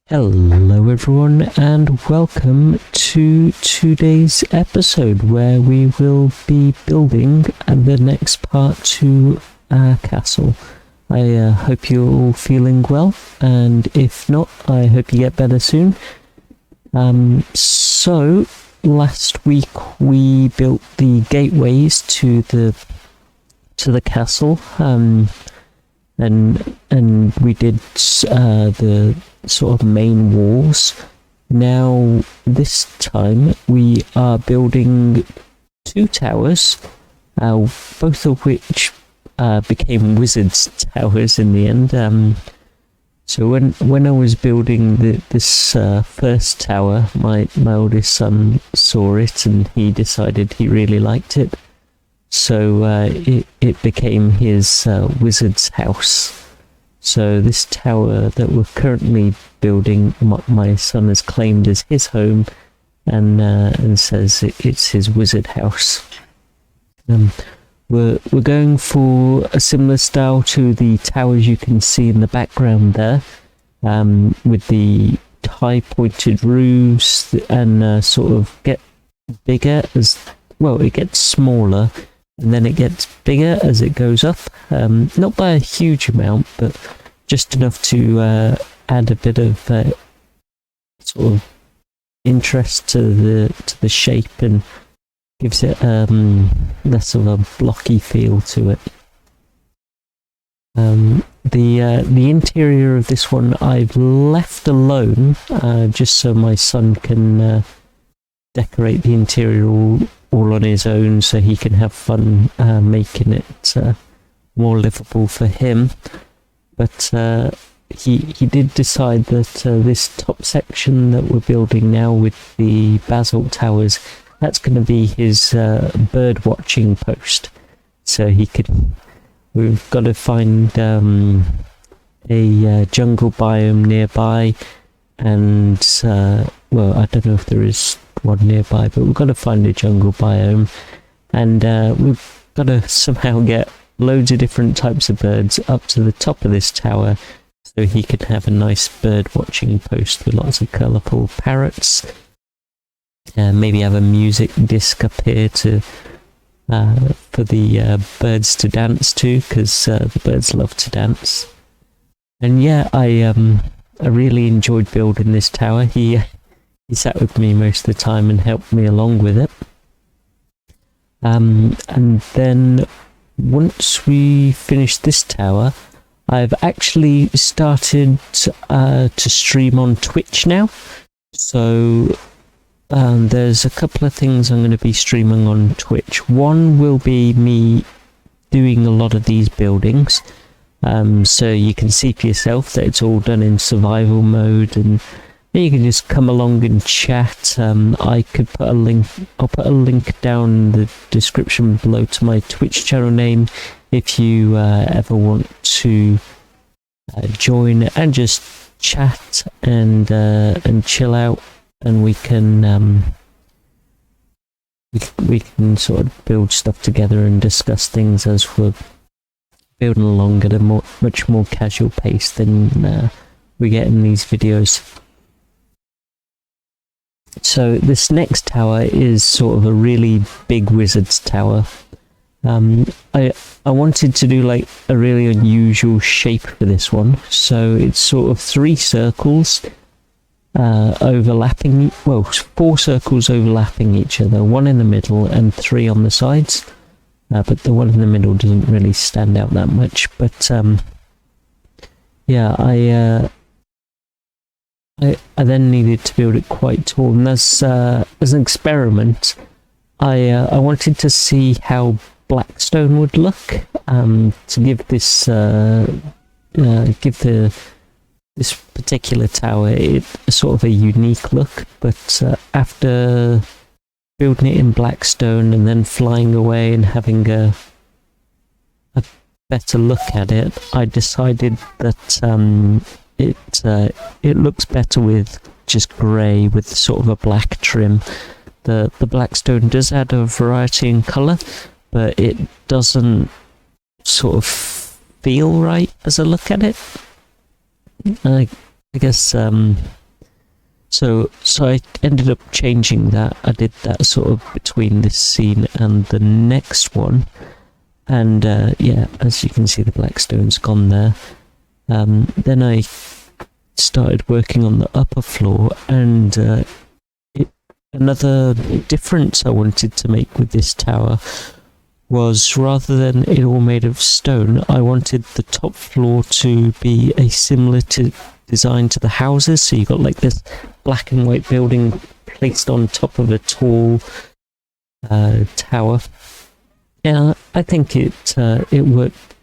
Hello everyone and welcome to today's episode where we will be building the next part to our castle. I hope you're all feeling well, and if not, I hope you get better soon. So last week we built the gateways to the castle, and we did the sort of main walls. Now this time we are building two towers, both of which became wizards towers in the end. So when I was building this first tower, my oldest son saw it and he decided he really liked it. So it became his wizard's house. So this tower that we're currently building, my son has claimed as his home, and says it's his wizard house. We're going for a similar style to the towers you can see in the background there, with the high pointed roofs and sort of get bigger as well. It gets smaller and then it gets bigger as it goes up, not by a huge amount, but just enough to add a bit of sort of interest to the shape and gives it less of a blocky feel to it. The interior of this one I've left alone, just so my son can decorate the interior all on his own, so he can have fun making it more livable for him. But he did decide that this top section that we're building now with the basalt towers, that's going to be his bird watching post. So we've got to find a jungle biome nearby, and well, I don't know if there is one nearby, but we've got to find a jungle biome, and we've got to somehow get loads of different types of birds up to the top of this tower so he can have a nice bird watching post with lots of colourful parrots. Maybe have a music disc up here to for the birds to dance to, because the birds love to dance. And yeah, I really enjoyed building this tower. He sat with me most of the time and helped me along with it. And then once we finish this tower, I've actually started to stream on Twitch now. So there's a couple of things I'm going to be streaming on Twitch. One will be me doing a lot of these buildings, so you can see for yourself that it's all done in survival mode, and you can just come along and chat. I could put a link. I'll put a link down in the description below to my Twitch channel name if you ever want to join and just chat and chill out, and we can sort of build stuff together and discuss things as we're building along at a much more casual pace than we get in these videos. So this next tower is sort of a really big wizard's tower. I wanted to do like a really unusual shape for this one, so it's sort of three circles overlapping, well, four circles overlapping each other, one in the middle and three on the sides, but the one in the middle doesn't really stand out that much. But yeah, I then needed to build it quite tall, and as an experiment, I wanted to see how blackstone would look, to give this this particular tower a sort of a unique look. But after building it in blackstone and then flying away and having a better look at it, I decided that it looks better with just grey with sort of a black trim. The blackstone does add a variety in colour, but it doesn't sort of feel right as I look at it. I guess so I ended up changing that. I did that sort of between this scene and the next one, and yeah, as you can see, the black stone's gone there. Then I started working on the upper floor, and another difference I wanted to make with this tower was, rather than it all made of stone, I wanted the top floor to be a similar to design to the houses. So you got like this black and white building placed on top of a tall tower. Yeah, I think it worked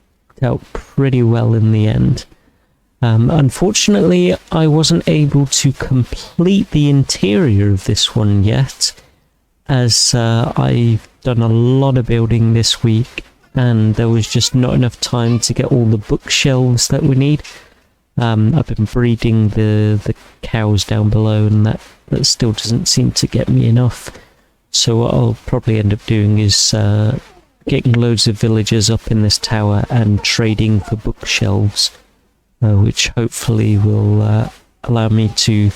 out pretty well in the end. Unfortunately, I wasn't able to complete the interior of this one yet, as I've done a lot of building this week, and there was just not enough time to get all the bookshelves that we need. I've been breeding the cows down below, and that still doesn't seem to get me enough. So what I'll probably end up doing is getting loads of villagers up in this tower and trading for bookshelves, which hopefully will allow me to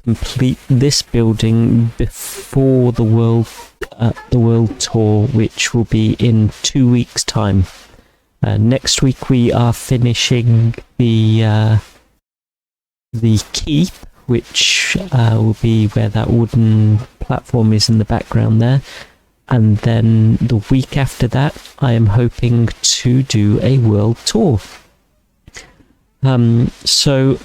complete this building before the world tour, which will be in 2 weeks' time. Next week we are finishing the keep, which will be where that wooden platform is in the background there. And then the week after that, I am hoping to do a world tour. So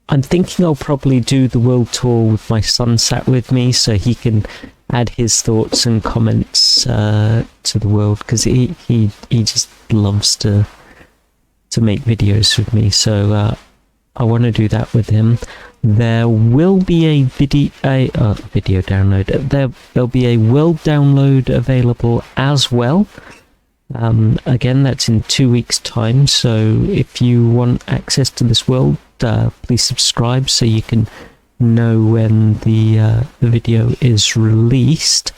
I'm thinking I'll probably do the world tour with my son sat with me, so he can add his thoughts and comments to the world, because he just loves to make videos with me. So I want to do that with him. There will be a video download. There'll be a world download available as well. Again, that's in 2 weeks' time. So if you want access to this world, please subscribe so you can know when the video is released.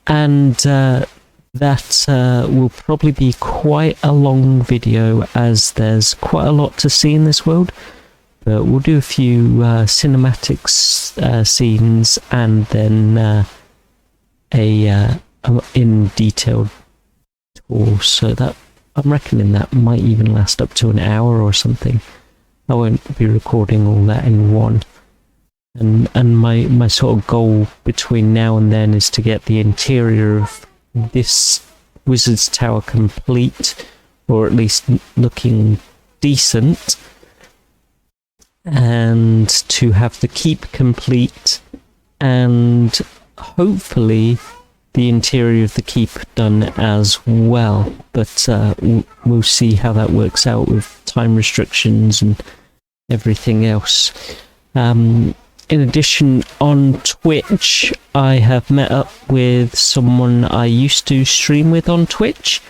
And that will probably be quite a long video, as there's quite a lot to see in this world. But we'll do a few cinematics scenes, and then a in detailed tour. So that, I'm reckoning that might even last up to an hour or something. I won't be recording all that in one. And my sort of goal between now and then is to get the interior of this Wizard's Tower complete, or at least looking decent, and to have the keep complete, and hopefully the interior of the keep done as well. But we'll see how that works out with time restrictions and everything else. In addition, on Twitch, I have met up with someone I used to stream with on Twitch,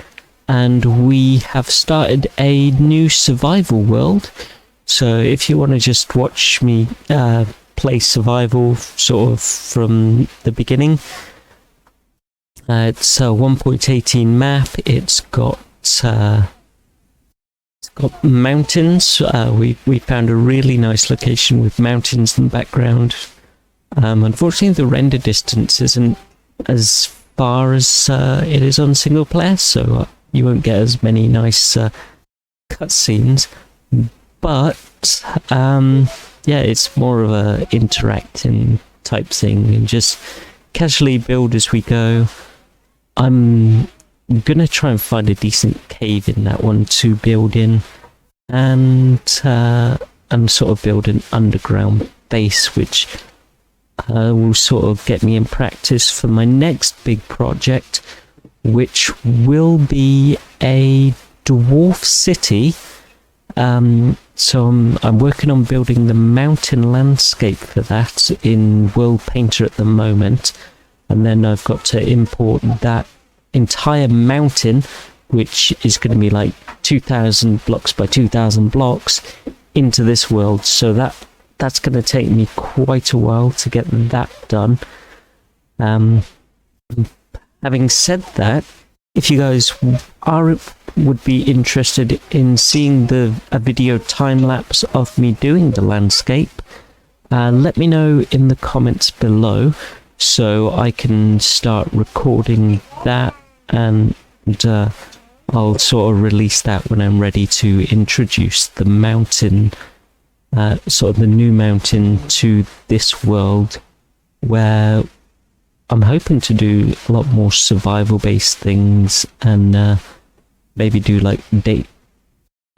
and we have started a new survival world. So if you want to just watch me play survival sort of from the beginning, it's a 1.18 map. It's got mountains. We found a really nice location with mountains in the background. Unfortunately, the render distance isn't as far as it is on single player, so you won't get as many nice cutscenes. But yeah, it's more of a interacting type thing, and just casually build as we go. I'm gonna try and find a decent cave in that one to build in, and sort of build an underground base, which will sort of get me in practice for my next big project, which will be a dwarf city. So I'm working on building the mountain landscape for that in World Painter at the moment, and then I've got to import that entire mountain, which is going to be like 2,000 blocks by 2,000 blocks, into this world. So that's going to take me quite a while to get that done. Having said that, if you guys are would be interested in seeing a video time lapse of me doing the landscape, let me know in the comments below so I can start recording that, and I'll sort of release that when I'm ready to introduce the mountain, sort of the new mountain to this world, where I'm hoping to do a lot more survival based things, and maybe do like a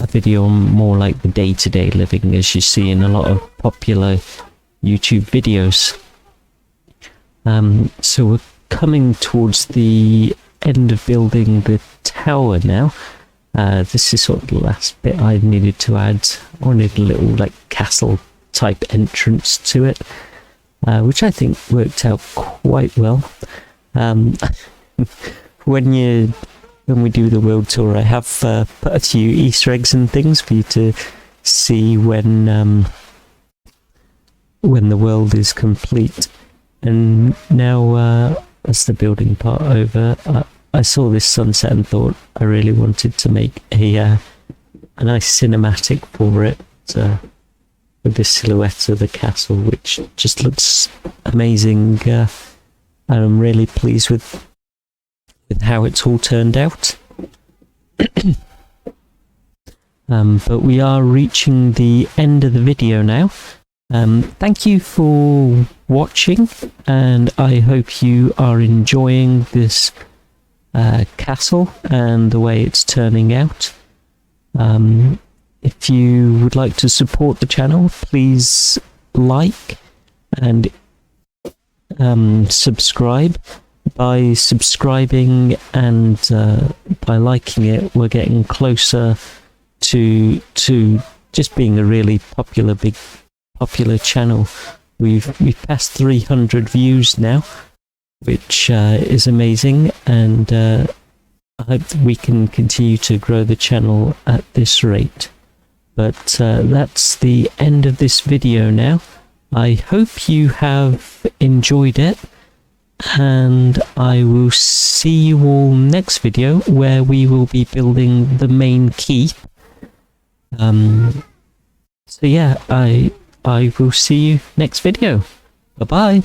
video on more like the day-to-day living, as you see in a lot of popular YouTube videos. So we're coming towards the end of building the tower now. This is sort of the last bit I needed to add. I wanted a little like castle type entrance to it, which I think worked out quite well. When we do the world tour, I have put a few Easter eggs and things for you to see when the world is complete. And now, as the building part over, I saw this sunset and thought I really wanted to make a nice cinematic for it, with the silhouette of the castle, which just looks amazing. And I'm really pleased with how it's all turned out. But we are reaching the end of the video now. Thank you for watching, and I hope you are enjoying this castle and the way it's turning out. If you would like to support the channel, please like and subscribe. By subscribing and by liking it, we're getting closer to just being a really popular channel. We've passed 300 views now, which is amazing, and I hope that we can continue to grow the channel at this rate. But that's the end of this video now. I hope you have enjoyed it, and I will see you all next video, where we will be building the main keep. So yeah, I will see you next video. Bye bye.